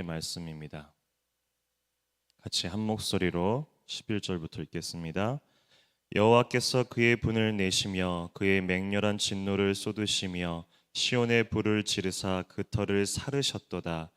말씀입니다. 같이 한 목소리로 11절부터 읽겠습니다. 여호와께서 그의 분을 내시며 그의 맹렬한 진노를 쏟으시며 시온의 불을 지르사 그 터를 사르셨도다.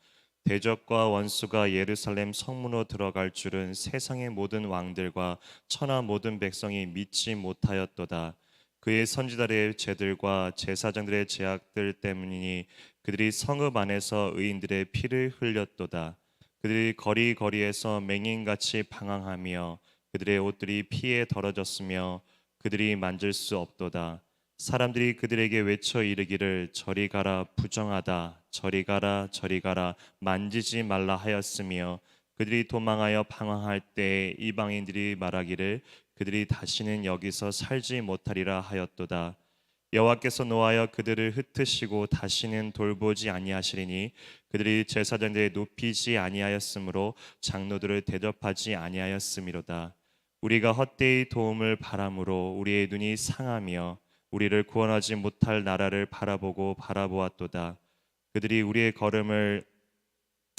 대적과 원수가 예루살렘 성문으로 들어갈 줄은 세상의 모든 왕들과 천하 모든 백성이 믿지 못하였도다. 그의 선지자들의 죄들과 제사장들의 죄악들 때문이니 그들이 성읍 안에서 의인들의 피를 흘렸도다. 그들이 거리거리에서 맹인같이 방황하며 그들의 옷들이 피에 더러졌으며 그들이 만질 수 없도다. 사람들이 그들에게 외쳐 이르기를 저리 가라 부정하다 저리 가라 저리 가라 만지지 말라 하였으며 그들이 도망하여 방황할 때 이방인들이 말하기를 그들이 다시는 여기서 살지 못하리라 하였도다. 여호와께서 노하여 그들을 흩으시고 다시는 돌보지 아니하시리니 그들이 제사장들에 눕히지 아니하였으므로 장로들을 대접하지 아니하였음이로다. 우리가 헛되이 도움을 바람으로 우리의 눈이 상하며 우리를 구원하지 못할 나라를 바라보고 바라보았도다. 그들이 우리의 걸음을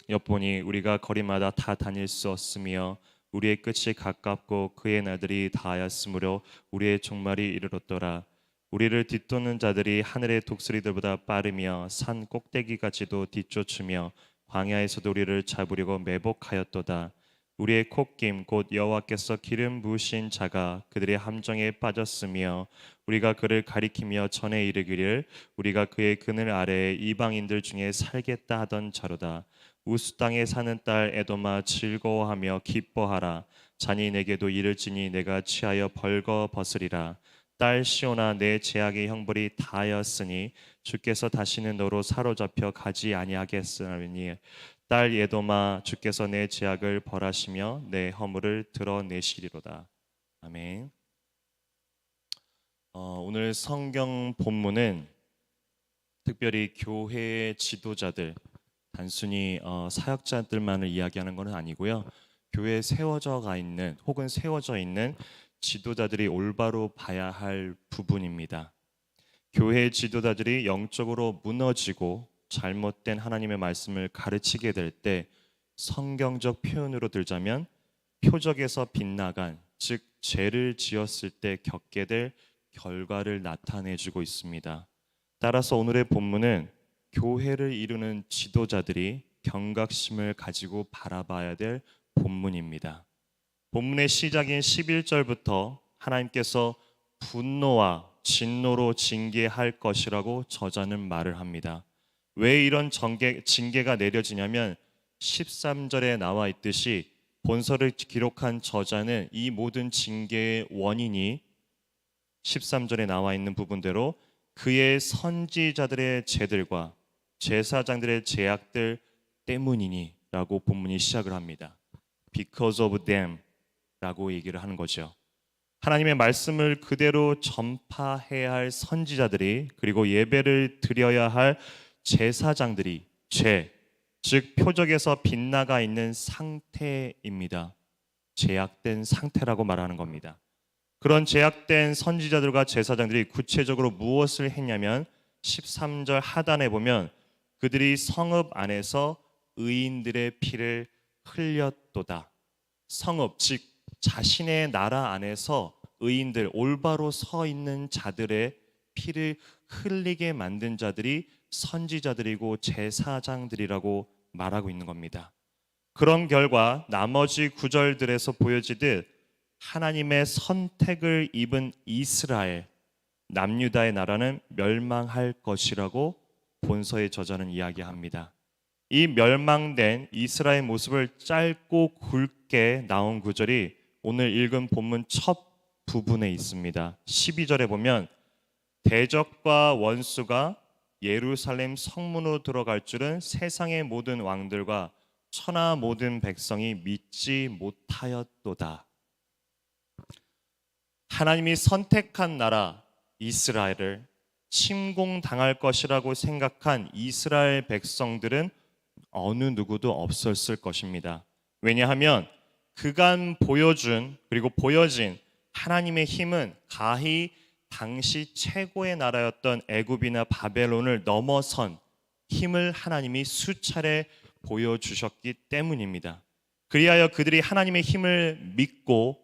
엿보니 우리가 거리마다 다 다닐 수 없으며 우리의 끝이 가깝고 그의 날들이 다하였으므로 우리의 종말이 이르렀더라. 우리를 뒤쫓는 자들이 하늘의 독수리들보다 빠르며 산 꼭대기까지도 뒤쫓으며 광야에서도 우리를 잡으려고 매복하였도다. 우리의 콧김 곧 여호와께서 기름 부으신 자가 그들의 함정에 빠졌으며 우리가 그를 가리키며 전에 이르기를 우리가 그의 그늘 아래에 이방인들 중에 살겠다 하던 자로다. 우스 땅에 사는 딸 에돔아 즐거워하며 기뻐하라. 자니 내게도 이를지니 내가 취하여 벌거 벗으리라. 딸 시온아 내 제약의 형벌이 다하였으니 주께서 다시는 너로 사로잡혀 가지 아니하겠으니 딸 에돔아 주께서 내 제약을 벌하시며 내 허물을 드러내시리로다. 아멘. 오늘 성경 본문은 특별히 교회의 지도자들, 단순히 사역자들만을 이야기하는 것은 아니고요. 교회에 세워져 있는 지도자들이 올바로 봐야 할 부분입니다. 교회의 지도자들이 영적으로 무너지고 잘못된 하나님의 말씀을 가르치게 될 때 성경적 표현으로 들자면 표적에서 빗나간, 즉 죄를 지었을 때 겪게 될 결과를 나타내주고 있습니다. 따라서 오늘의 본문은 교회를 이루는 지도자들이 경각심을 가지고 바라봐야 될 본문입니다. 본문의 시작인 11절부터 하나님께서 분노와 진노로 징계할 것이라고 저자는 말을 합니다. 왜 이런 징계가 내려지냐면 13절에 나와 있듯이 본서를 기록한 저자는 이 모든 징계의 원인이 13절에 나와 있는 부분대로 그의 선지자들의 죄들과 제사장들의 죄악들 때문이니 라고 본문이 시작을 합니다. Because of them 라고 얘기를 하는 거죠. 하나님의 말씀을 그대로 전파해야 할 선지자들이 그리고 예배를 드려야 할 제사장들이 죄, 즉 표적에서 빗나가 있는 상태입니다. 죄악된 상태라고 말하는 겁니다. 그런 죄악된 선지자들과 제사장들이 구체적으로 무엇을 했냐면 13절 하단에 보면 그들이 성읍 안에서 의인들의 피를 흘렸도다. 성읍, 즉 자신의 나라 안에서 의인들, 올바로 서 있는 자들의 피를 흘리게 만든 자들이 선지자들이고 제사장들이라고 말하고 있는 겁니다. 그런 결과 나머지 구절들에서 보여지듯 하나님의 선택을 입은 이스라엘, 남유다의 나라는 멸망할 것이라고 본서의 저자는 이야기합니다. 이 멸망된 이스라엘 모습을 짧고 굵게 나온 구절이 오늘 읽은 본문 첫 부분에 있습니다. 12절에 보면 대적과 원수가 예루살렘 성문으로 들어갈 줄은 세상의 모든 왕들과 천하 모든 백성이 믿지 못하였도다. 하나님이 선택한 나라 이스라엘을 침공당할 것이라고 생각한 이스라엘 백성들은 어느 누구도 없었을 것입니다. 왜냐하면 그간 보여준 그리고 보여진 하나님의 힘은 가히 당시 최고의 나라였던 애굽이나 바벨론을 넘어선 힘을 하나님이 수차례 보여주셨기 때문입니다. 그리하여 그들이 하나님의 힘을 믿고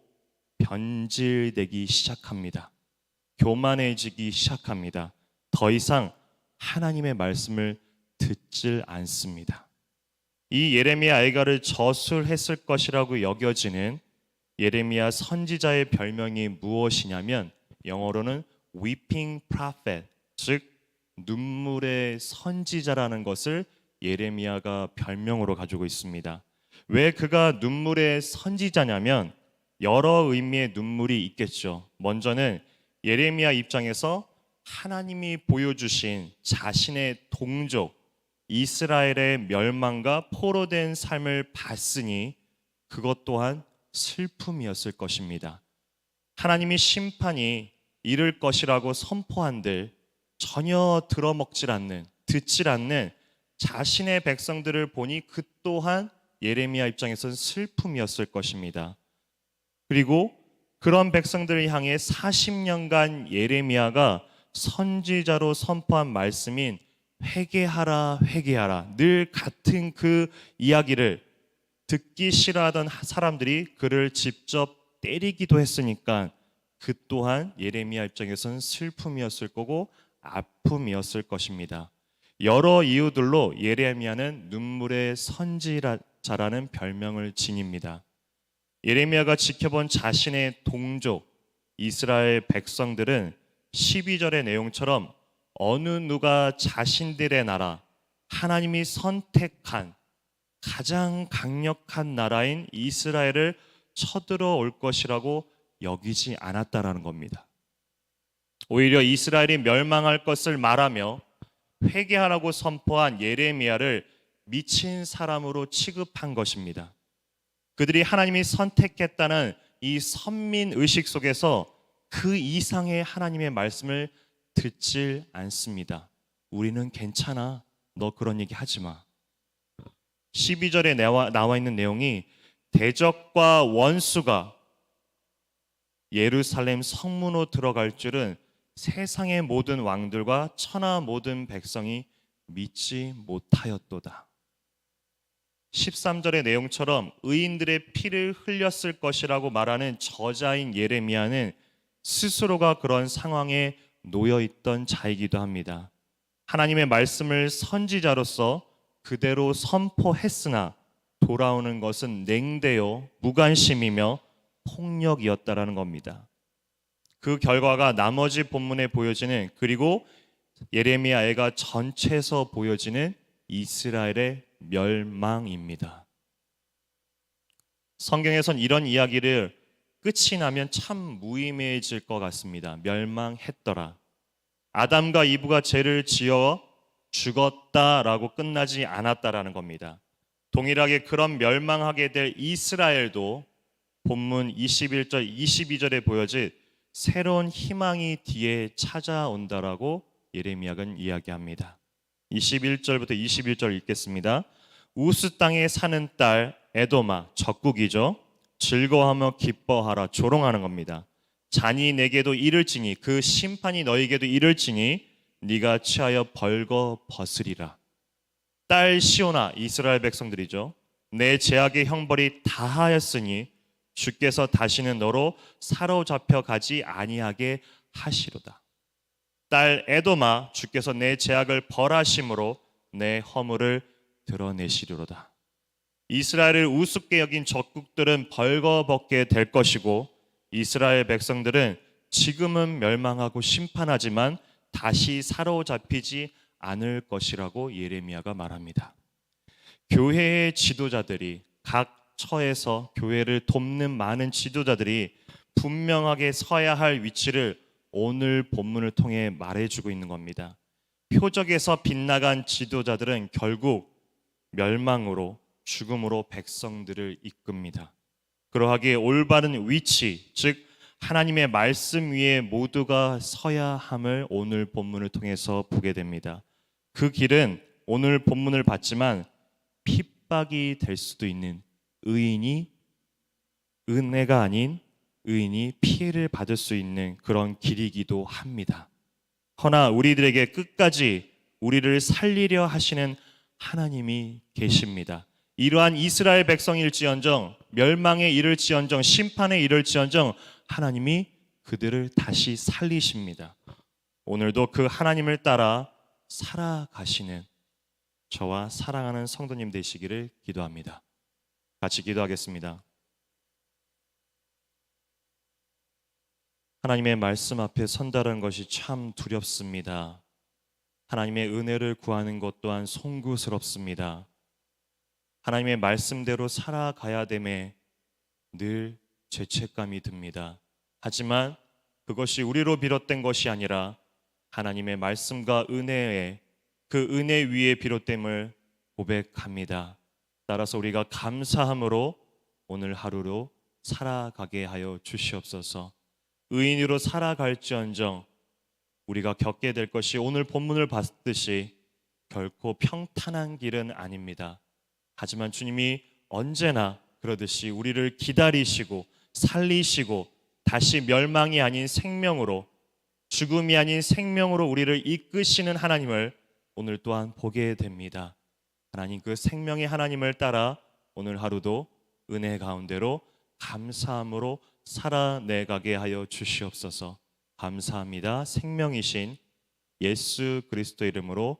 변질되기 시작합니다. 교만해지기 시작합니다. 더 이상 하나님의 말씀을 듣질 않습니다. 이 예레미야 아이가를 저술했을 것이라고 여겨지는 예레미야 선지자의 별명이 무엇이냐면 영어로는 weeping prophet, 즉 눈물의 선지자라는 것을 예레미야가 별명으로 가지고 있습니다. 왜 그가 눈물의 선지자냐면 여러 의미의 눈물이 있겠죠. 먼저는 예레미야 입장에서 하나님이 보여주신 자신의 동족 이스라엘의 멸망과 포로된 삶을 봤으니 그것 또한 슬픔이었을 것입니다. 하나님이 심판이 이를 것이라고 선포한들 전혀 들어먹질 않는, 듣질 않는 자신의 백성들을 보니 그 또한 예레미야 입장에서는 슬픔이었을 것입니다. 그리고 그런 백성들을 향해 40년간 예레미야가 선지자로 선포한 말씀인 회개하라 회개하라, 늘 같은 그 이야기를 듣기 싫어하던 사람들이 그를 직접 때리기도 했으니까 그 또한 예레미야 입장에서는 슬픔이었을 거고 아픔이었을 것입니다. 여러 이유들로 예레미야는 눈물의 선지자라는 별명을 지닙니다. 예레미야가 지켜본 자신의 동족 이스라엘 백성들은 12절의 내용처럼 어느 누가 자신들의 나라, 하나님이 선택한 가장 강력한 나라인 이스라엘을 쳐들어올 것이라고 여기지 않았다라는 겁니다. 오히려 이스라엘이 멸망할 것을 말하며 회개하라고 선포한 예레미야를 미친 사람으로 취급한 것입니다. 그들이 하나님이 선택했다는 이 선민 의식 속에서 그 이상의 하나님의 말씀을 듣질 않습니다. 우리는 괜찮아. 너 그런 얘기 하지 마. 12절에 나와 있는 내용이 대적과 원수가 예루살렘 성문으로 들어갈 줄은 세상의 모든 왕들과 천하 모든 백성이 믿지 못하였도다. 13절의 내용처럼 의인들의 피를 흘렸을 것이라고 말하는 저자인 예레미야는 스스로가 그런 상황에 놓여있던 자이기도 합니다. 하나님의 말씀을 선지자로서 그대로 선포했으나 돌아오는 것은 냉대요, 무관심이며 폭력이었다라는 겁니다. 그 결과가 나머지 본문에 보여지는, 그리고 예레미야 애가 전체에서 보여지는 이스라엘의 멸망입니다. 성경에선 이런 이야기를 끝이 나면 참 무의미해질 것 같습니다. 멸망했더라. 아담과 이브가 죄를 지어 죽었다라고 끝나지 않았다라는 겁니다. 동일하게 그런 멸망하게 될 이스라엘도 본문 21절, 22절에 보여질 새로운 희망이 뒤에 찾아온다라고 예레미야는 이야기합니다. 21절부터 21절 읽겠습니다. 우스 땅에 사는 딸 에도마, 적국이죠. 즐거워하며 기뻐하라, 조롱하는 겁니다. 잔이 내게도 이를지니 그 심판이 너에게도 이를지니 네가 취하여 벌거 벗으리라. 딸 시온아, 이스라엘 백성들이죠. 내 제약의 형벌이 다하였으니 주께서 다시는 너로 사로잡혀 가지 아니하게 하시로다. 딸 에도마, 주께서 내 제약을 벌하심으로 내 허물을 드러내시리로다. 이스라엘을 우습게 여긴 적국들은 벌거벗게 될 것이고 이스라엘 백성들은 지금은 멸망하고 심판하지만 다시 사로잡히지 않을 것이라고 예레미야가 말합니다. 교회의 지도자들이, 각 처에서 교회를 돕는 많은 지도자들이 분명하게 서야 할 위치를 오늘 본문을 통해 말해주고 있는 겁니다. 표적에서 빗나간 지도자들은 결국 멸망으로, 죽음으로 백성들을 이끕니다. 그러하기에 올바른 위치, 즉 하나님의 말씀 위에 모두가 서야 함을 오늘 본문을 통해서 보게 됩니다. 그 길은 오늘 본문을 봤지만 핍박이 될 수도 있는, 의인이 은혜가 아닌 의인이 피해를 받을 수 있는 그런 길이기도 합니다. 허나 우리들에게 끝까지 우리를 살리려 하시는 하나님이 계십니다. 이러한 이스라엘 백성일지언정, 멸망에 이를지언정, 심판에 이를지언정 하나님이 그들을 다시 살리십니다. 오늘도 그 하나님을 따라 살아가시는 저와 사랑하는 성도님 되시기를 기도합니다. 같이 기도하겠습니다. 하나님의 말씀 앞에 선다는 것이 참 두렵습니다. 하나님의 은혜를 구하는 것 또한 송구스럽습니다. 하나님의 말씀대로 살아가야 됨에 늘 죄책감이 듭니다. 하지만 그것이 우리로 비롯된 것이 아니라 하나님의 말씀과 은혜에 그 은혜 위에 비롯됨을 고백합니다. 따라서 우리가 감사함으로 오늘 하루로 살아가게 하여 주시옵소서. 의인으로 살아갈지언정 우리가 겪게 될 것이 오늘 본문을 봤듯이 결코 평탄한 길은 아닙니다. 하지만 주님이 언제나 그러듯이 우리를 기다리시고 살리시고 다시 멸망이 아닌 생명으로, 죽음이 아닌 생명으로 우리를 이끄시는 하나님을 오늘 또한 보게 됩니다. 하나님, 그 생명의 하나님을 따라 오늘 하루도 은혜 가운데로 감사함으로 살아내가게 하여 주시옵소서. 감사합니다. 생명이신 예수 그리스도 이름으로